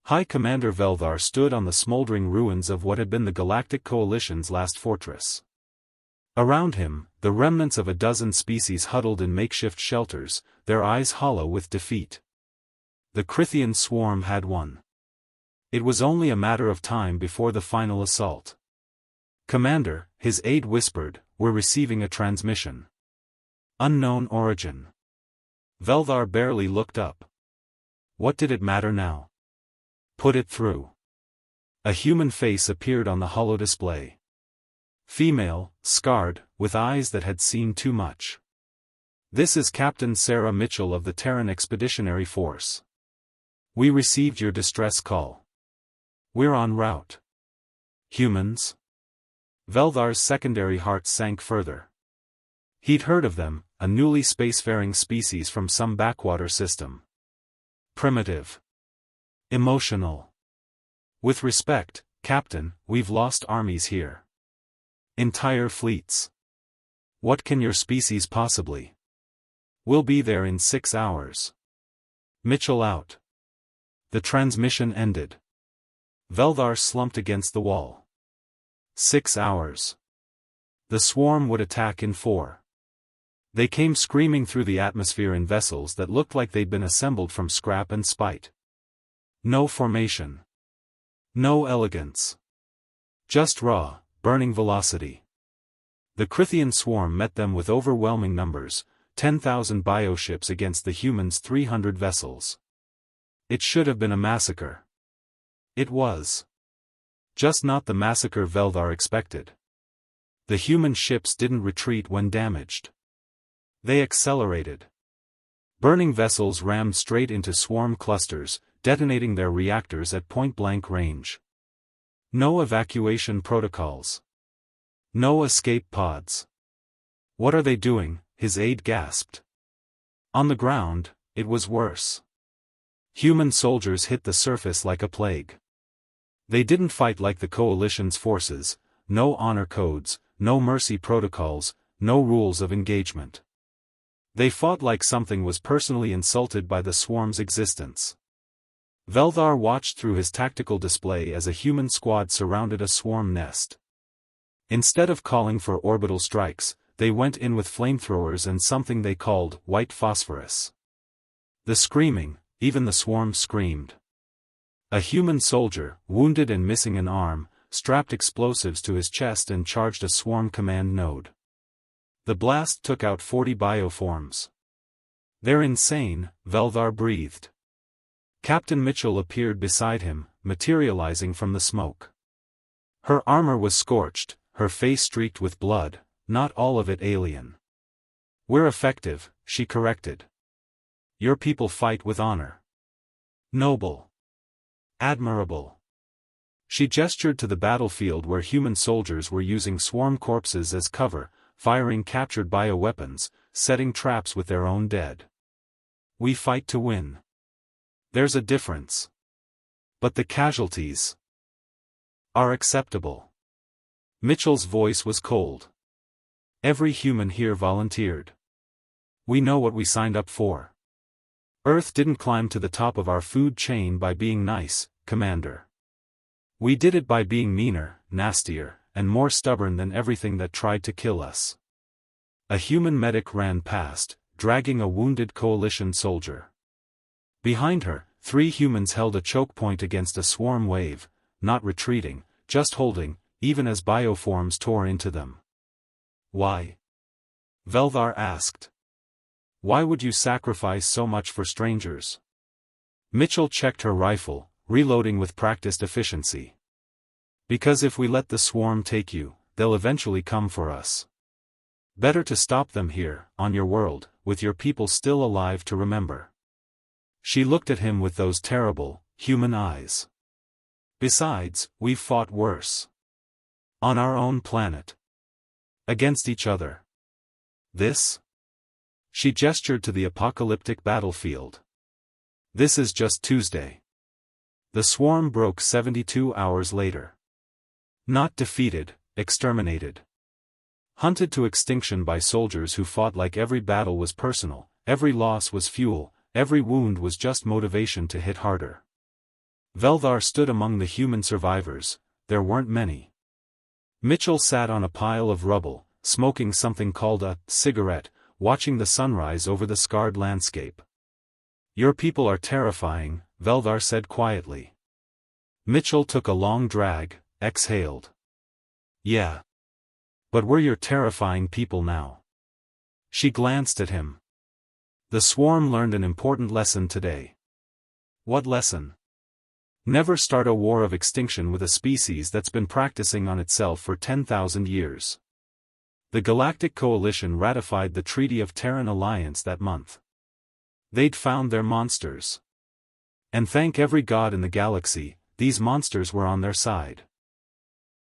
High Commander Veldar stood on the smoldering ruins of what had been the Galactic Coalition's last fortress. Around him, the remnants of a dozen species huddled in makeshift shelters, their eyes hollow with defeat. The Crithian swarm had won. It was only a matter of time before the final assault. "Commander," his aide whispered, "we're receiving a transmission. Unknown origin." Veldar barely looked up. What did it matter now? "Put it through." A human face appeared on the holodisplay. Female, scarred, with eyes that had seen too much. "This is Captain Sarah Mitchell of the Terran Expeditionary Force. We received your distress call. We're en route." Humans? Veldar's secondary heart sank further. He'd heard of them, a newly spacefaring species from some backwater system. Primitive. Emotional. "With respect, Captain, we've lost armies here. Entire fleets. What can your species possibly? We'll be there in 6 hours. Mitchell out." The transmission ended. Veldar slumped against the wall. 6 hours. The swarm would attack in 4. They came screaming through the atmosphere in vessels that looked like they'd been assembled from scrap and spite. No formation. No elegance. Just raw, burning velocity. The Crithian swarm met them with overwhelming numbers, 10,000 bioships against the humans' 300 vessels. It should have been a massacre. It was. Just not the massacre Veldar expected. The human ships didn't retreat when damaged. They accelerated. Burning vessels rammed straight into swarm clusters, detonating their reactors at point-blank range. No evacuation protocols. No escape pods. "What are they doing?" his aide gasped. On the ground, it was worse. Human soldiers hit the surface like a plague. They didn't fight like the Coalition's forces, no honor codes, no mercy protocols, no rules of engagement. They fought like something was personally insulted by the swarm's existence. Veldar watched through his tactical display as a human squad surrounded a swarm nest. Instead of calling for orbital strikes, they went in with flamethrowers and something they called white phosphorus. The screaming, even the swarm screamed. A human soldier, wounded and missing an arm, strapped explosives to his chest and charged a swarm command node. The blast took out 40 bioforms. "They're insane," Veldar breathed. Captain Mitchell appeared beside him, materializing from the smoke. Her armor was scorched, her face streaked with blood, not all of it alien. "We're effective," she corrected. "Your people fight with honor. Noble. Admirable." She gestured to the battlefield where human soldiers were using swarm corpses as cover, firing captured bioweapons, setting traps with their own dead. "We fight to win. There's a difference. But the casualties are acceptable." Mitchell's voice was cold. "Every human here volunteered. We know what we signed up for. Earth didn't climb to the top of our food chain by being nice, Commander. We did it by being meaner, nastier, and more stubborn than everything that tried to kill us." A human medic ran past, dragging a wounded Coalition soldier. Behind her, 3 humans held a choke point against a swarm wave, not retreating, just holding, even as bioforms tore into them. "Why?" Veldar asked. "Why would you sacrifice so much for strangers?" Mitchell checked her rifle, reloading with practiced efficiency. "Because if we let the swarm take you, they'll eventually come for us. Better to stop them here, on your world, with your people still alive to remember." She looked at him with those terrible, human eyes. "Besides, we've fought worse. On our own planet. Against each other. This?" She gestured to the apocalyptic battlefield. "This is just Tuesday. The swarm broke 72 hours later. Not defeated, exterminated. Hunted to extinction by soldiers who fought like every battle was personal, every loss was fuel, every wound was just motivation to hit harder. Veldar stood among the human survivors. There weren't many. Mitchell sat on a pile of rubble, smoking something called a cigarette, watching the sunrise over the scarred landscape. "Your people are terrifying," Veldar said quietly. Mitchell took a long drag, exhaled. "Yeah. But we're your terrifying people now." She glanced at him. "The swarm learned an important lesson today." "What lesson?" "Never start a war of extinction with a species that's been practicing on itself for 10,000 years. The Galactic Coalition ratified the Treaty of Terran Alliance that month. They'd found their monsters. And thank every god in the galaxy, these monsters were on their side.